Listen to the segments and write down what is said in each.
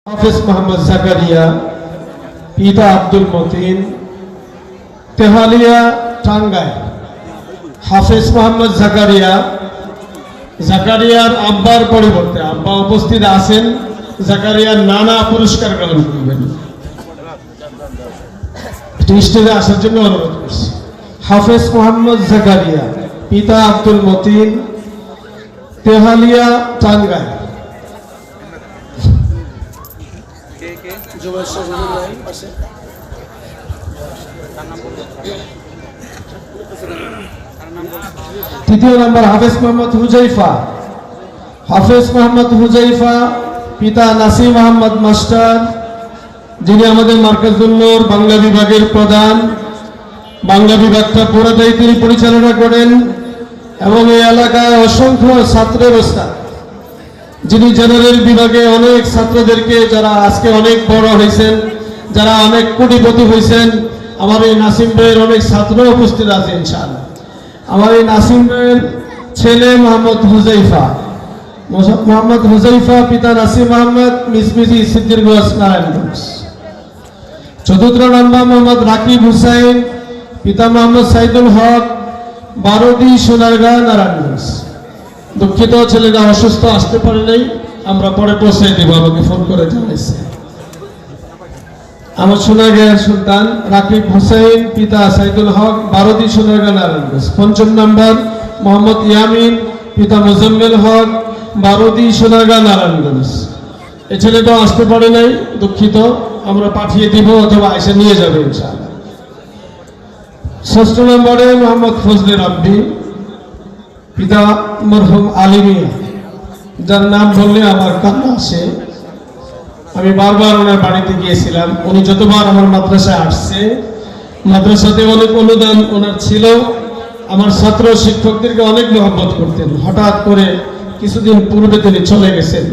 হাফেজ মোহাম্মদ জাকারিয়া, পিতা আব্দুল মতিন, তেহালিয়া টাঙ্গাইল। হাফেজ মোহাম্মদ জাকারিয়া, জাকারিয়ার আব্বার পরিবর্তে আব্বা উপস্থিত আছেন, জাকারিয়ার নানা পুরস্কার গ্রহণ করবেন। স্টেজে আসার জন্য অনুরোধ করছি। হাফেজ মোহাম্মদ জাকারিয়া, পিতা আব্দুল মতিন, তেহালিয়া টাঙ্গাইল। তৃতীয় নম্বর হাফেজ মোহাম্মদ হুজাইফা। হাফেজ মোহাম্মদ হুজাইফা, পিতা নাসিম আহমদ মাস্টার, যিনি আমাদের মার্কাজুল নূর বাংলা বিভাগের প্রধান। বাংলা বিভাগটা পুরোটাই তিনি পরিচালনা করেন এবং এই এলাকায় অসংখ্য ছাত্রের ওস্তাদ, যিনি জেনারেল বিভাগে অনেক ছাত্রদেরকে, যারা আজকে অনেক বড় হয়েছেন, যারা অনেক কোটিপতি হয়েছেন, আমার এই নাসিম ভাইয়ের অনেক ছাত্র উপস্থিত আছে ইনশাআল্লাহ। আমার এই নাসিম ভাইয়ের ছেলে মোহাম্মদ হুজাইফা, মোহাম্মদ হুজাইফা, পিতা নাসিম আহমদ, মিসমিজি সিদ্দিরগঞ্জ নারায়ণগঞ্জ। চতুর্থ নম্বর মোহাম্মদ রাকিব হুসাইন, পিতা মোহাম্মদ সাইদুল হক, বারোডি সোনারগাঁ নারায়ণগঞ্জ। দুঃখিত, ছেলেরা অসুস্থ, আসতে পারে নাই, আমরা পরে পৌঁছে দেব, আমাকে ফোন করে জানাইছে। আমার সোনারগাঁয়ের সুলতান রাকিব হুসাইন, পিতা সাইদুল হক, বারোডি সোনারগাঁ নারায়ণগঞ্জ। পঞ্চম নম্বর মোহাম্মদ ইয়ামিন, পিতা মুজাম্মেল হক, বারোডি সোনারগাঁ নারায়ণগঞ্জ। এই ছেলেটাও আসতে পারে নাই, দুঃখিত, আমরা পাঠিয়ে দিব অথবা এসে নিয়ে যাবে ইনশাআল্লাহ। ষষ্ঠ নম্বরে মোহাম্মদ ফজলে রাব্বি, পিতা মরহুম আলিমিয়া, যার নাম বললে আমার কান্না আসে। আমি বারবার ওনার বাড়িতে গিয়েছিলাম, উনি যতবার আমার মাদ্রাসায় আসছে, মাদ্রাসাতে অনেক অনুদান ওনার ছিল। আমার ছাত্র শিক্ষকদেরকে অনেক মহব্বত করতেন। হঠাৎ করে কিছুদিন পূর্বে তিনি চলে গেছেন,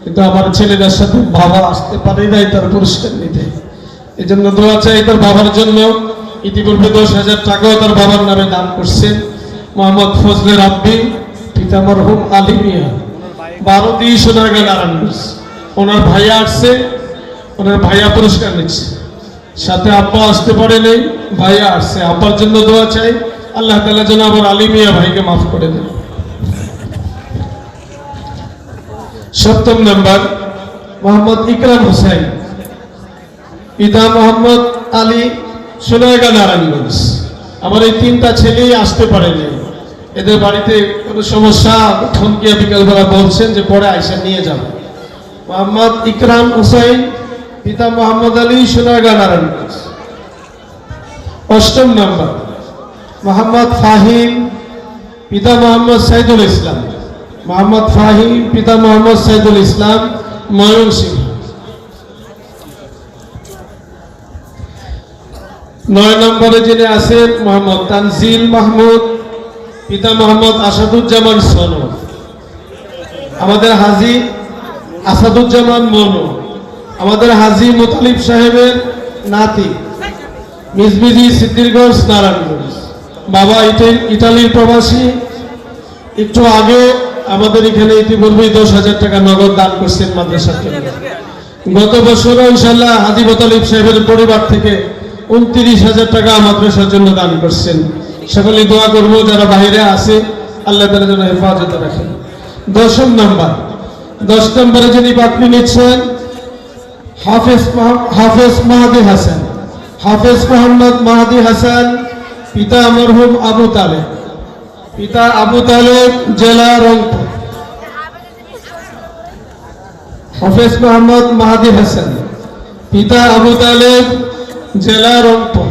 কিন্তু আমার ছেলেদের সাথে বাবা আসতে পারে নাই তার পুরস্কার নিতে। এই জন্য দোয়া চাই তার বাবার জন্য। ইতিপূর্বে 10,000 টাকাও তার বাবার নামে দান করছেন মোহাম্মদ ফজলে রাব্বি, পিতা মরহুম আলিমিয়া, বারোডি সোনারগাঁ নারায়ণগঞ্জ। ওনার ভাইয়া আসছে, ওনার ভাইয়া পুরস্কার নিচ্ছে, সাথে আব্বা আসতে পারে নেই, ভাইয়া আসছে। আব্বার জন্য দোয়া চাই, আল্লাহ তাআলা যেন আবার আলিমিয়া ভাইকে মাফ করে দেন। সপ্তম নম্বর মোহাম্মদ ইকরাম হুসাইন, পিতা মোহাম্মদ আলী, সোনারগাঁ নারায়ণগঞ্জ। আমার এই তিনটা ছেলেই আসতে পারেনি, এদের বাড়িতে কোনো সমস্যা, ধমকিয়া বিকালবেলা বলছেন যে পরে আয়সা নিয়ে যাব। মোহাম্মদ ইকরাম হুসাইন, পিতা মোহাম্মদ আলী, সোনারগাঁ নারায়ণগঞ্জ। অষ্টম নম্বর মোহাম্মদ ফাহিম, পিতা মোহাম্মদ সাইদুল ইসলাম। মোহাম্মদ ফাহিম, পিতা মোহাম্মদ সাইদুল ইসলাম, ময়মনসিংহ। 9 নম্বরে যিনি আছেন মোহাম্মদ তানজিল মাহমুদ, পিতা মোহাম্মদ আসাদুজ্জামান সোনু। আমাদের হাজী আসাদুজ্জামান মনু, আমাদের হাজী মুতালিব সাহেবের নাতি, মিসমিজি সিদ্দিরগঞ্জ নারায়ণগঞ্জ। বাবা ইটালির প্রবাসী। একটু আগে আমাদের এখানে ইতিপূর্বে 10,000 টাকা নগদ দান করছেন মাদ্রাসার জন্য। গত বছরও ইনশাআল্লাহ হাজী মুতালিব সাহেবের পরিবার থেকে 29,000 টাকা মাদ্রাসার জন্য দান করছেন। সকলে দোয়া করব যারা বাইরে আছে, আল্লাহ তাআলা যেন হেফাজত রাখেন। 10 নম্বরে যিনি পাত্রী নিচ্ছেন হাফেজ মাহাদি হাসান, হাফেজ মোহাম্মদ মাহাদি হাসান, পিতা মরহুম আবু তালেব, পিতা আবু তালেব, জেলা রংপুর। হাফেজ মোহাম্মদ মাহাদি হাসান, পিতা আবু তালেব, জেলা রংপুর।